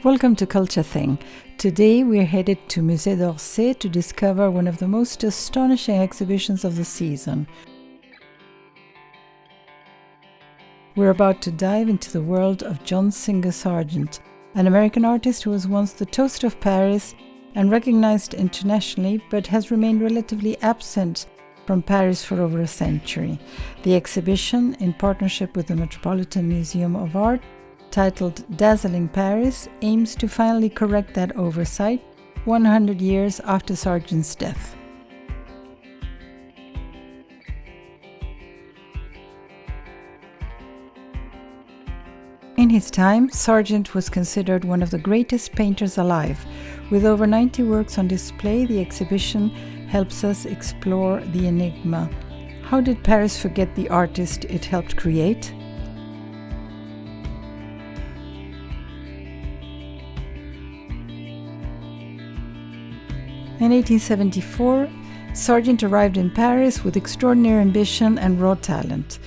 Welcome to Culture Thing. Today we're headed to Musée d'Orsay to discover one of the most astonishing exhibitions of the season. We're about to dive into the world of Singer Sargent, an American artist who was once the toast of Paris and recognized internationally, but has remained relatively absent from Paris for over a century. The exhibition, in partnership with the Metropolitan Museum of Art, titled Dazzling Paris, aims to finally correct that oversight 100 years after Sargent's death. In his time, Sargent was considered one of the greatest painters alive. With over 90 works on display, the exhibition helps us explore the enigma. How did Paris forget the artist it helped create? In 1874, Sargent arrived in Paris with extraordinary ambition and raw talent.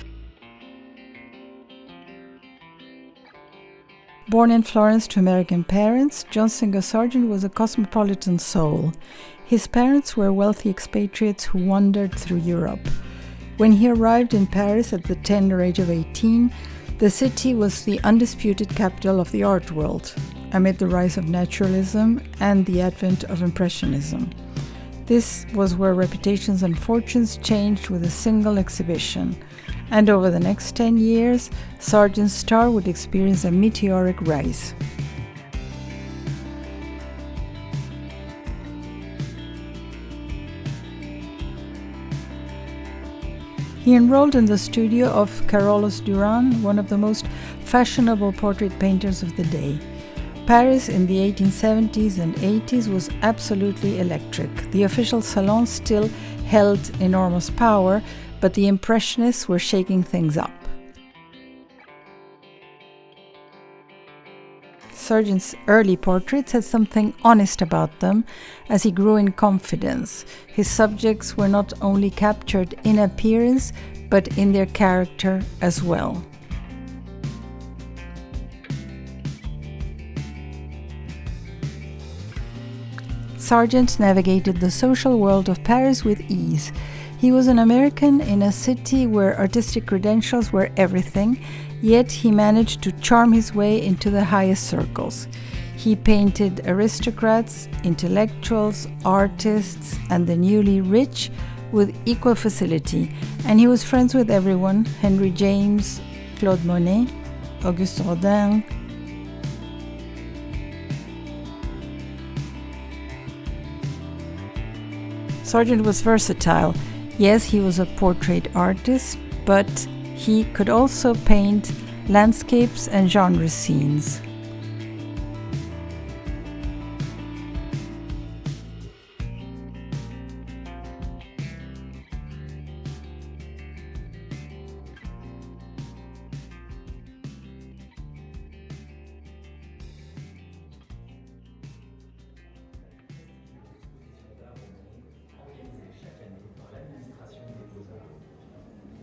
Born in Florence to American parents, Singer Sargent was a cosmopolitan soul. His parents were wealthy expatriates who wandered through Europe. When he arrived in Paris at the tender age of 18, the city was the undisputed capital of the art world, amid the rise of naturalism and the advent of Impressionism. This was where reputations and fortunes changed with a single exhibition. And over the next 10 years, Sargent's star would experience a meteoric rise. He enrolled in the studio of Carolus Duran, one of the most fashionable portrait painters of the day. Paris in the 1870s and 80s was absolutely electric. The official salon still held enormous power, but the Impressionists were shaking things up. Sargent's early portraits had something honest about them as he grew in confidence. His subjects were not only captured in appearance, but in their character as well. Sargent navigated the social world of Paris with ease. He was an American in a city where artistic credentials were everything, yet he managed to charm his way into the highest circles. He painted aristocrats, intellectuals, artists, and the newly rich with equal facility, and he was friends with everyone: Henry James, Claude Monet, Auguste Rodin. Sargent was versatile. Yes, he was a portrait artist, but he could also paint landscapes and genre scenes.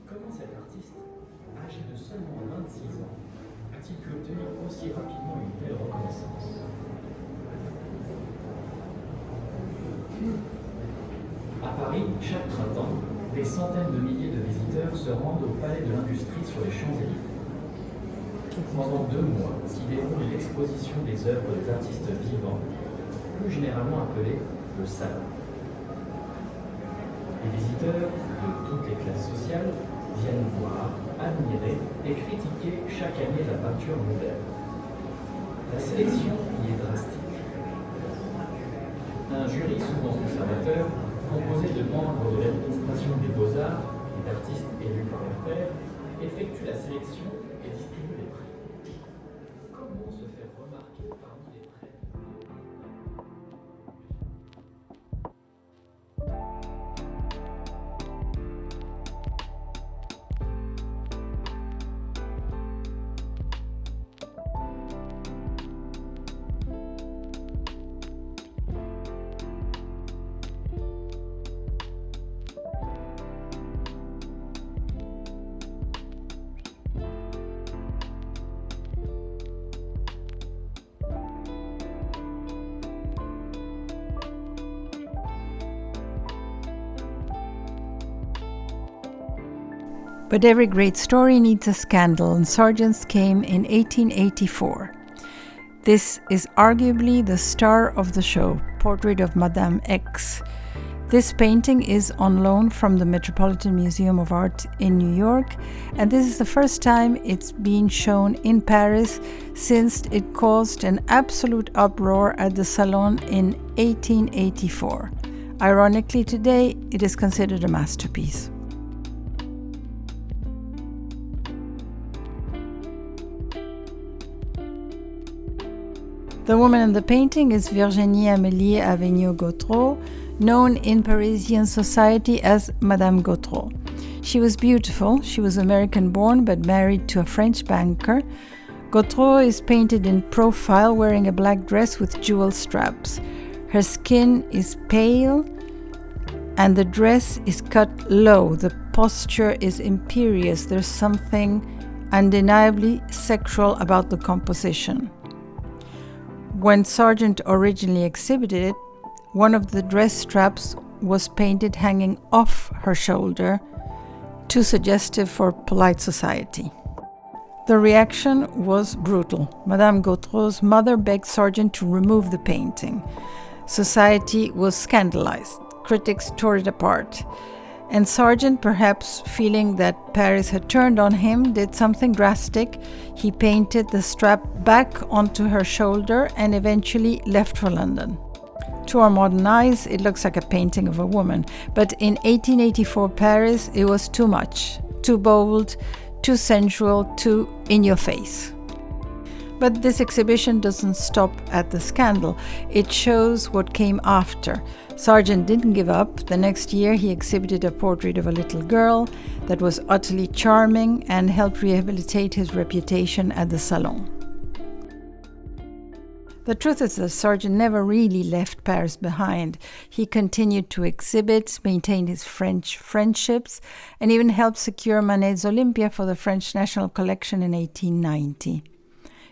Comment cet artiste, âgé de seulement 26 ans, a-t-il pu obtenir aussi rapidement une telle reconnaissance? À Paris, chaque printemps, des centaines de milliers de visiteurs se rendent au Palais de l'Industrie sur les Champs-Élysées. Pendant 2 mois s'y déroule l'exposition des œuvres des artistes vivants, plus généralement appelée le salon. Les visiteurs, de toutes les classes sociales, viennent voir, admirer et critiquer chaque année la peinture moderne. La sélection y est drastique. Un jury souvent conservateur, composé de membres de l'administration des beaux-arts et d'artistes élus par leurs pairs, effectue la sélection et distribue les prix. Comment se faire remarquer parmi les traits? But every great story needs a scandal, and Sargent's came in 1884. This is arguably the star of the show, Portrait of Madame X. This painting is on loan from the Metropolitan Museum of Art in New York, and this is the first time it's been shown in Paris since it caused an absolute uproar at the Salon in 1884. Ironically, today it is considered a masterpiece. The woman in the painting is Virginie Amélie Avegnaud-Gautreau, known in Parisian society as Madame Gautreau. She was beautiful. She was American-born but married to a French banker. Gautreau is painted in profile, wearing a black dress with jewel straps. Her skin is pale and the dress is cut low. The posture is imperious. There's something undeniably sexual about the composition. When Sargent originally exhibited it, one of the dress straps was painted hanging off her shoulder, too suggestive for polite society. The reaction was brutal. Madame Gautreau's mother begged Sargent to remove the painting. Society was scandalized. Critics tore it apart. And Sargent, perhaps feeling that Paris had turned on him, did something drastic. He painted the strap back onto her shoulder and eventually left for London. To our modern eyes, it looks like a painting of a woman, but in 1884 Paris, it was too much, too bold, too sensual, too in your face. But this exhibition doesn't stop at the scandal. It shows what came after. Sargent didn't give up. The next year he exhibited a portrait of a little girl that was utterly charming and helped rehabilitate his reputation at the Salon. The truth is that Sargent never really left Paris behind. He continued to exhibit, maintained his French friendships, and even helped secure Manet's Olympia for the French National Collection in 1890.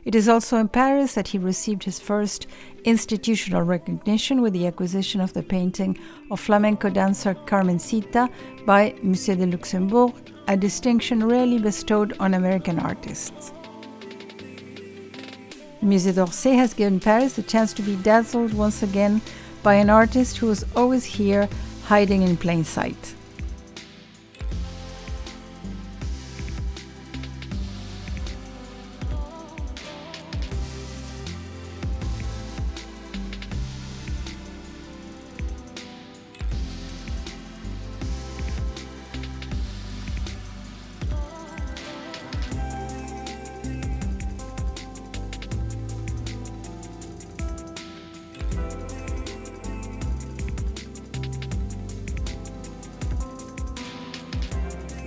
It is also in Paris that he received his first institutional recognition with the acquisition of the painting of flamenco dancer Carmencita by Musée de Luxembourg, a distinction rarely bestowed on American artists. The Musée d'Orsay has given Paris the chance to be dazzled once again by an artist who was always here, hiding in plain sight.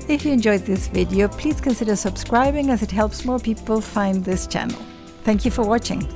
If you enjoyed this video, please consider subscribing as it helps more people find this channel. Thank you for watching.